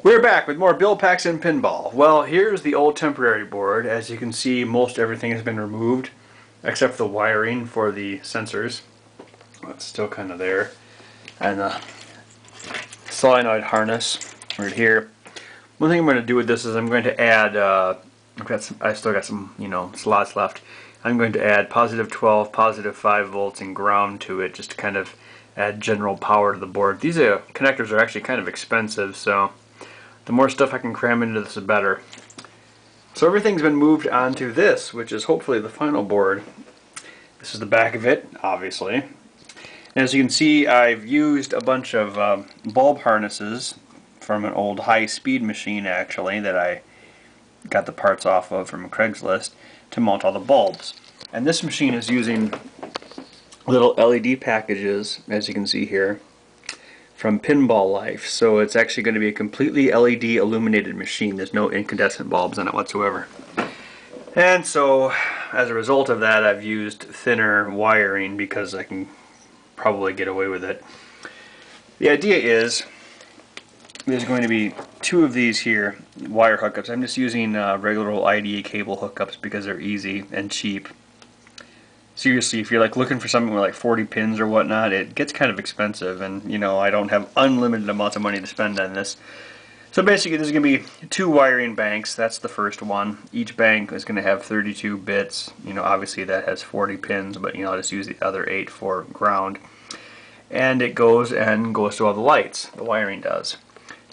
We're back with more Bill Paxton Pinball. Well, here's the old temporary board. As you can see, most everything has been removed except the wiring for the sensors. It's still kind of there. And the solenoid harness right here. One thing I'm going to do with this is I'm going to add, I still got some, slots left. I'm going to add positive 12, positive 5 volts and ground to it just to kind of add general power to the board. These connectors are actually kind of expensive, so the more stuff I can cram into this, the better. So everything's been moved onto this, which is hopefully the final board. This is the back of it, obviously. And as you can see, I've used a bunch of bulb harnesses from an old high-speed machine, actually, that I got the parts off of from Craigslist to mount all the bulbs. And this machine is using little LED packages, as you can see here, from Pinball Life. So it's actually going to be a completely LED illuminated machine. There's no incandescent bulbs on it whatsoever. And so as a result of that, I've used thinner wiring because I can probably get away with it. The idea is there's going to be two of these here wire hookups. I'm just using regular old IDE cable hookups because they're easy and cheap. Seriously, if you're looking for something with 40 pins or whatnot, it gets kind of expensive, and I don't have unlimited amounts of money to spend on this. So basically there's going to be two wiring banks. That's the first one. Each bank is going to have 32 bits. Obviously that has 40 pins, but I'll just use the other 8 for ground. And it goes to all the lights. The wiring does.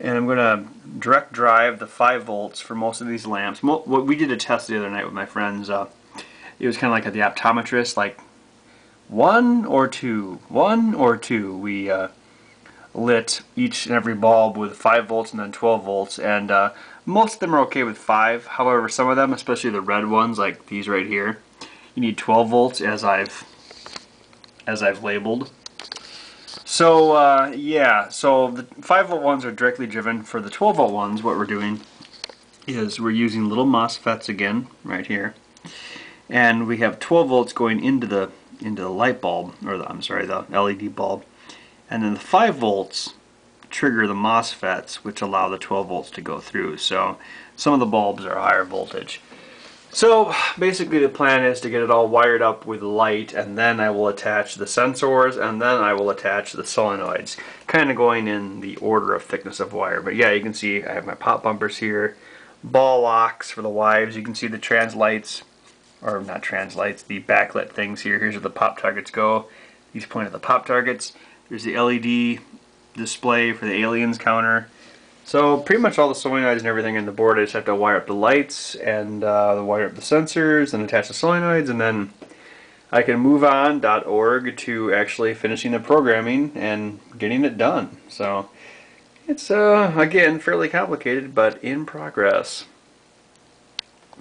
And I'm going to direct drive the 5 volts for most of these lamps. We did a test the other night with my friends. It was kind of like at the optometrist, 1 or 2, 1 or 2. We lit each and every bulb with 5 volts and then 12 volts, and most of them are okay with 5. However, some of them, especially the red ones, like these right here, you need 12 volts as I've labeled. So yeah, so the 5 volt ones are directly driven. For the 12 volt ones, what we're doing is we're using little MOSFETs again right here. And we have 12 volts going into the light bulb, or the LED bulb, and then the 5 volts trigger the MOSFETs, which allow the 12 volts to go through. So some of the bulbs are higher voltage. So basically the plan is to get it all wired up with light, and then I will attach the sensors, and then I will attach the solenoids, kind of going in the order of thickness of wire. But yeah, you can see I have my pop bumpers here, ball locks for the wives. You can see the trans lights, or not trans lights, the backlit things here. Here's where the pop targets go. These point at the pop targets. There's the LED display for the aliens counter. So pretty much all the solenoids and everything in the board. I just have to wire up the lights and wire up the sensors and attach the solenoids, and then I can move on .org to actually finishing the programming and getting it done. So it's again fairly complicated, but in progress.